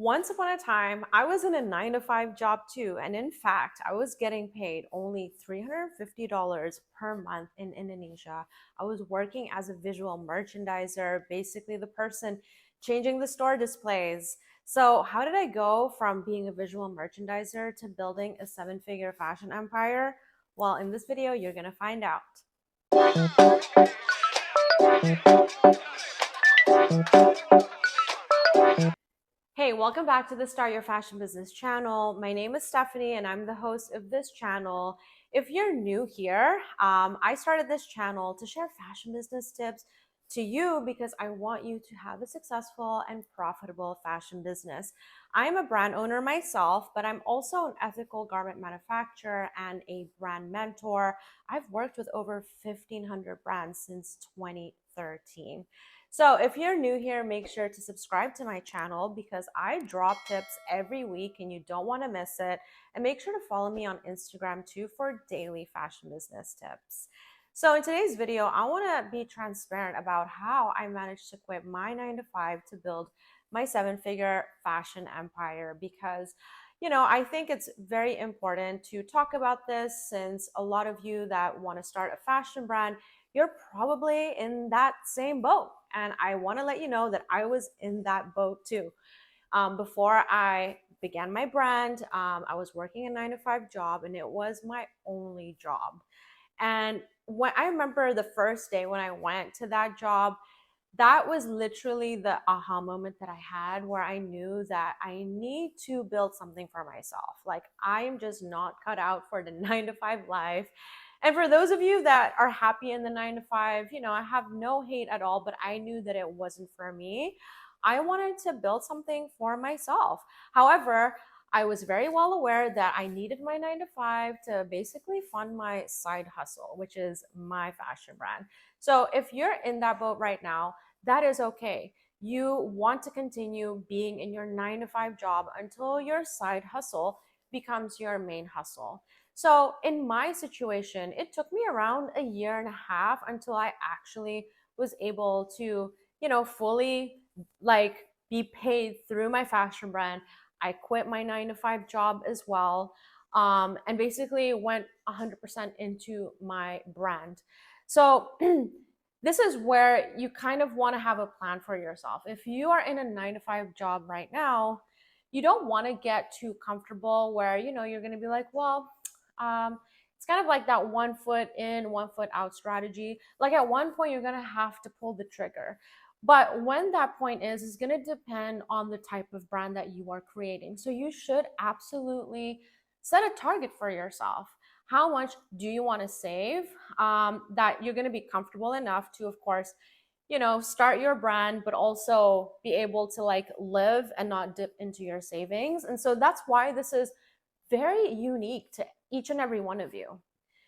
Once upon a time, I was in a 9 to 5 job too. And in fact, I was getting paid only $350 per month in Indonesia. I was working as a visual merchandiser, basically the person changing the store displays. So, how did I go from being a visual merchandiser to building a 7-figure fashion empire? Well, in this video, you're going to find out. Hey, welcome back to the Start Your Fashion Business channel. My name is Stephanie and I'm the host of this channel. If you're new here, I started this channel to share fashion business tips to you because I want you to have a successful and profitable fashion business. I am a brand owner myself, but I'm also an ethical garment manufacturer and a brand mentor. I've worked with over 1,500 brands since 2013. So if you're new here, make sure to subscribe to my channel because I drop tips every week and you don't want to miss it. And make sure to follow me on Instagram too for daily fashion business tips. So in today's video, I want to be transparent about how I managed to quit my 9 to 5 to build my 7-figure fashion empire because I think it's very important to talk about this since a lot of you that want to start a fashion brand, you're probably in that same boat. And I want to let you know that I was in that boat too. Before I began my brand, I was working a 9 to 5 job and it was my only job. And when I remember the first day when I went to that job, that was literally the aha moment that I had where I knew that I need to build something for myself. Like I am just not cut out for the 9 to 5 life. And for those of you that are happy in the 9 to 5, I have no hate at all, but I knew that it wasn't for me. I wanted to build something for myself. However, I was very well aware that I needed my 9 to 5 to basically fund my side hustle, which is my fashion brand. So if you're in that boat right now, that is okay. You want to continue being in your 9 to 5 job until your side hustle becomes your main hustle. So in my situation, it took me around a year and a half until I actually was able to, fully be paid through my fashion brand. I quit my 9 to 5 job as well, and basically went 100% into my brand. So this is where you kind of want to have a plan for yourself. If you are in a 9 to 5 job right now, you don't want to get too comfortable where, you're going to be like, well, it's kind of like that 1 foot in, 1 foot out strategy. Like at one point, you're going to have to pull the trigger. But when that point is going to depend on the type of brand that you are creating. So you should absolutely set a target for yourself. How much do you want to save that you're going to be comfortable enough to, of course, start your brand, but also be able to live and not dip into your savings. And so that's why this is very unique to each and every one of you.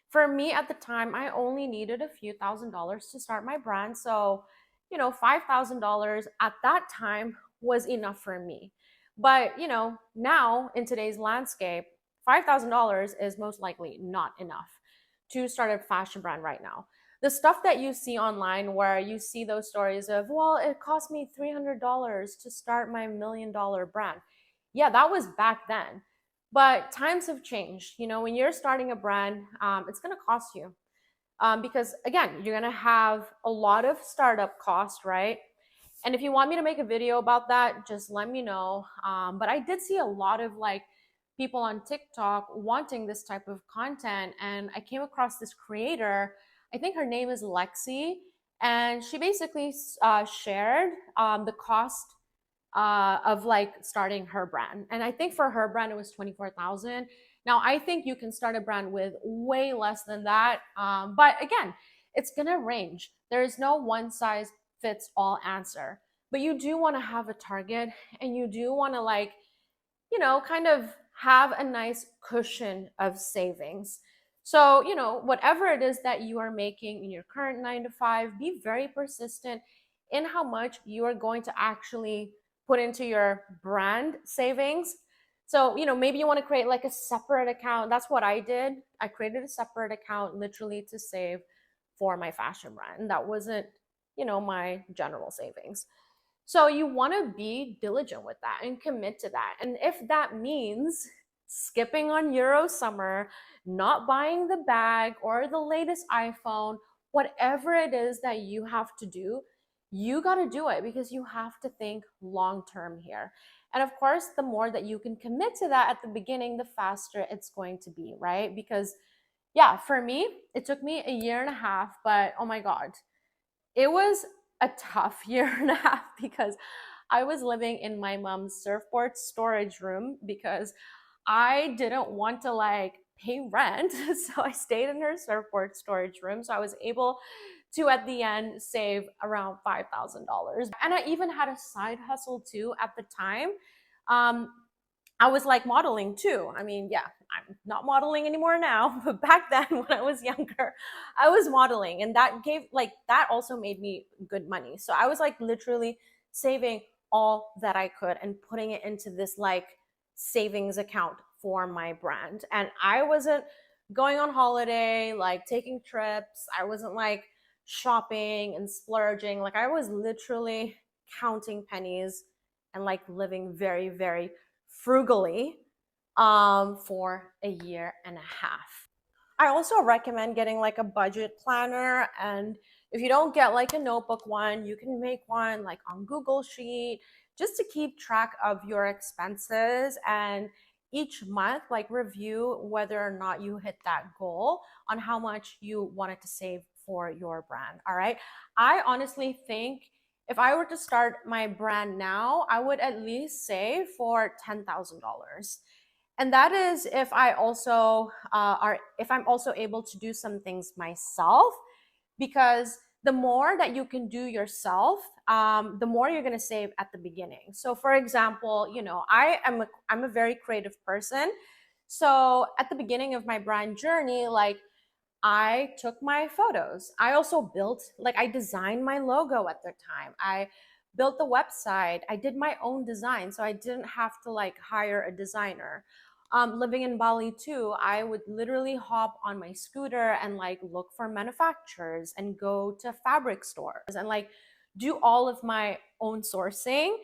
For me at the time, I only needed a few $1,000s to start my brand. So, $5,000 at that time was enough for me. But, now in today's landscape, $5,000 is most likely not enough to start a fashion brand right now. The stuff that you see online where you see those stories of, well, it cost me $300 to start my $1 million brand. Yeah, that was back then. But times have changed. When you're starting a brand, it's going to cost you. Because again, you're going to have a lot of startup costs, right? And if you want me to make a video about that, just let me know. But I did see a lot of people on TikTok wanting this type of content. And I came across this creator, I think her name is Lexi, and she basically shared the cost of starting her brand. And I think for her brand, it was 24,000. Now, I think you can start a brand with way less than that. But again, it's going to range. There is no one size fits all answer. But you do want to have a target and you do want to kind of have a nice cushion of savings. So, whatever it is that you are making in your current 9 to 5, be very persistent in how much you are going to actually put into your brand savings. So, maybe you want to create a separate account. That's what I did. I created a separate account literally to save for my fashion brand. That wasn't, my general savings. So you want to be diligent with that and commit to that. And if that means skipping on Euro summer, not buying the bag or the latest iPhone, whatever it is that you have to do, you got to do it because you have to think long term here. And of course, the more that you can commit to that at the beginning, the faster it's going to be, right? Because, yeah, for me, it took me a year and a half, but oh my God, it was a tough year and a half because I was living in my mom's surfboard storage room because I didn't want to like pay rent. So I stayed in her surfboard storage room. So I was able to, at the end, save around $5,000. And I even had a side hustle too at the time. Um, I was like modeling too. I mean, yeah, I'm not modeling anymore now, but back then when I was younger, I was modeling, and that gave like that also made me good money. So I was like literally saving all that I could and putting it into this like savings account for my brand. And I wasn't going on holiday, like taking trips. I wasn't like shopping and splurging. Like I was literally counting pennies and like living very, very frugally for a year and a half. I also recommend getting like a budget planner. And if you don't get like a notebook one, you can make one like on Google Sheet just to keep track of your expenses and each month like review whether or not you hit that goal on how much you wanted to save for your brand. All right. I honestly think if I were to start my brand now, I would at least save for $10,000. And that is if I also if I'm also able to do some things myself, because the more that you can do yourself, the more you're going to save at the beginning. So for example, I'm a very creative person. So at the beginning of my brand journey, like I took my photos. I also built, like, I designed my logo at the time. I built the website. I did my own design. So I didn't have to like hire a designer. Living in Bali too, I would literally hop on my scooter and like look for manufacturers and go to fabric stores and like do all of my own sourcing.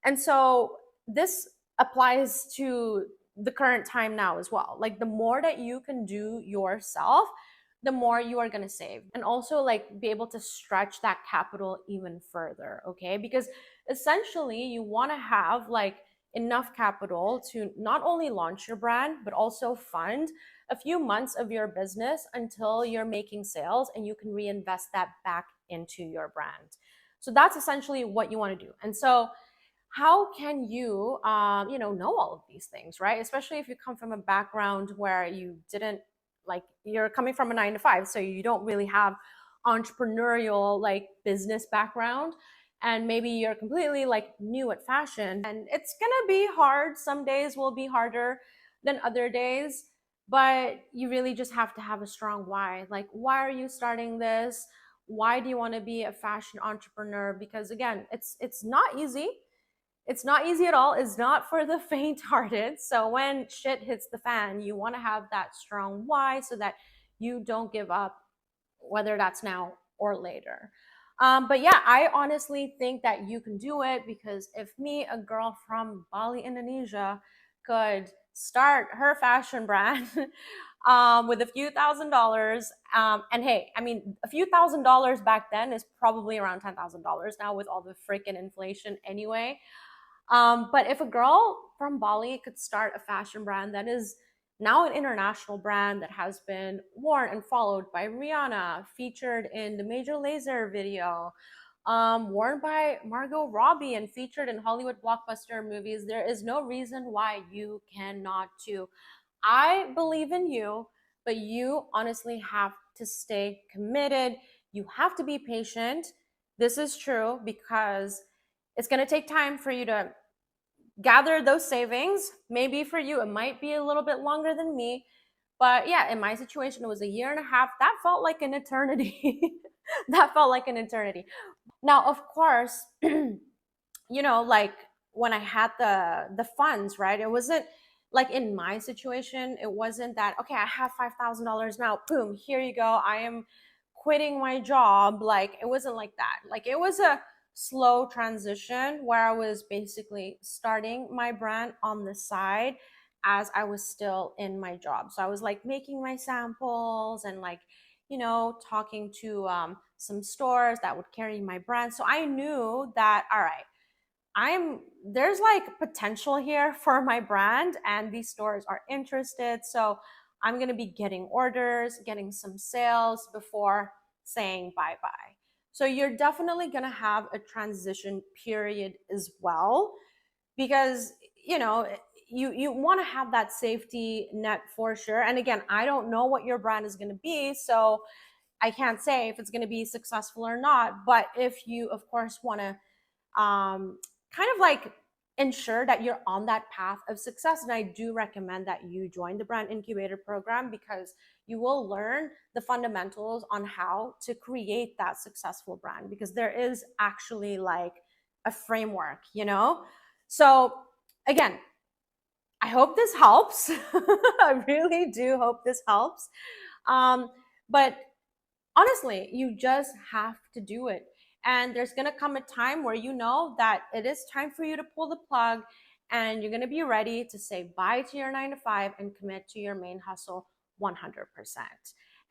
And so this applies to the current time now as well. Like the more that you can do yourself, the more you are going to save, and also like be able to stretch that capital even further. Okay, because essentially you want to have like enough capital to not only launch your brand but also fund a few months of your business until you're making sales and you can reinvest that back into your brand. So that's essentially what you want to do. And so how can you know all of these things, right? Especially if you come from a background where you didn't, like, you're coming from a 9 to 5, so you don't really have entrepreneurial like business background, and maybe you're completely like new at fashion, and it's gonna be hard. Some days will be harder than other days, but you really just have to have a strong why. Like, why are you starting this? Why do you want to be a fashion entrepreneur? Because again, it's not easy. It's not easy at all. It's not for the faint hearted. So when shit hits the fan, you want to have that strong why so that you don't give up, whether that's now or later. But yeah, I honestly think that you can do it, because if me, a girl from Bali, Indonesia, could start her fashion brand with a few $1,000s, and hey, I mean, a few $1,000s back then is probably around $10,000 now with all the freaking inflation anyway. But if a girl from Bali could start a fashion brand that is now an international brand that has been worn and followed by Rihanna, featured in the Major Lazer video, worn by Margot Robbie, and featured in Hollywood blockbuster movies, there is no reason why you cannot too. I believe in you, but you honestly have to stay committed. You have to be patient. This is true because it's going to take time for you to gather those savings. Maybe for you, it might be a little bit longer than me. But yeah, in my situation, it was a year and a half. That felt like an eternity. That felt like an eternity. Now, of course, like when I had the funds, right? It wasn't like in my situation, it wasn't that, okay, I have $5,000 now, boom, here you go, I am quitting my job. Like, it wasn't like that. Like, it was a slow transition where I was basically starting my brand on the side as I was still in my job. So I was like making my samples and like, you know, talking to some stores that would carry my brand. So I knew that, all right, there's like potential here for my brand and these stores are interested. So I'm going to be getting orders, getting some sales before saying bye-bye. So you're definitely going to have a transition period as well, because you know you want to have that safety net for sure. And again, I don't know what your brand is going to be, so I can't say if it's going to be successful or not. But if you of course want to kind of like ensure that you're on that path of success, and I do recommend that you join the brand incubator program, because you will learn the fundamentals on how to create that successful brand, because there is actually like a framework, you know. So again, I hope this helps. I really do hope this helps. But honestly, you just have to do it. And there's going to come a time where you know that it is time for you to pull the plug, and you're going to be ready to say bye to your 9 to 5 and commit to your main hustle 100%.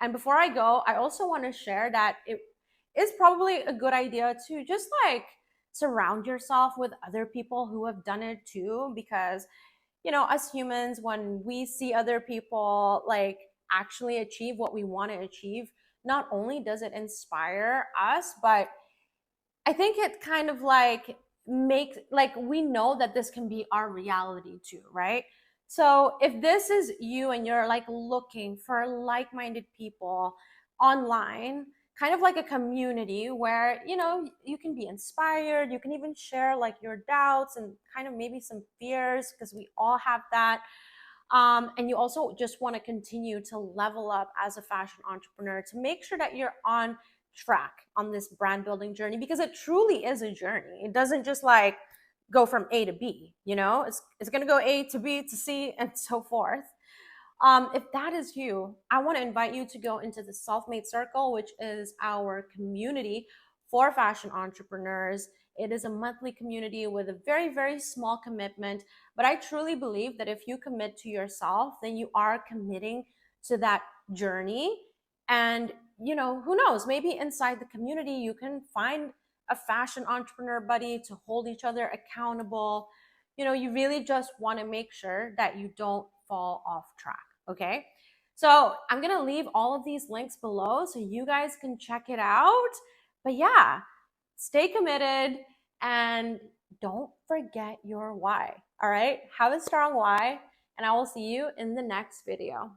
And before I go, I also want to share that it is probably a good idea to just like surround yourself with other people who have done it too, because you know, us humans, when we see other people like actually achieve what we want to achieve, not only does it inspire us, but I think it kind of like makes like we know that this can be our reality too, right? So if this is you and you're like looking for like-minded people online, kind of like a community where, you know, you can be inspired, you can even share like your doubts and kind of maybe some fears, because we all have that. And you also just want to continue to level up as a fashion entrepreneur to make sure that you're on track on this brand building journey, because it truly is a journey. It doesn't just like go from A to B, you know, it's going to go A to B to C and so forth. If that is you, I want to invite you to go into the Self-Made Circle, which is our community for fashion entrepreneurs. It is a monthly community with a very, very small commitment. But I truly believe that if you commit to yourself, then you are committing to that journey. And, you know, who knows, maybe inside the community, you can find a fashion entrepreneur buddy to hold each other accountable. You know, you really just want to make sure that you don't fall off track. Okay. So I'm going to leave all of these links below so you guys can check it out. But yeah, stay committed and don't forget your why. All right. Have a strong why, and I will see you in the next video.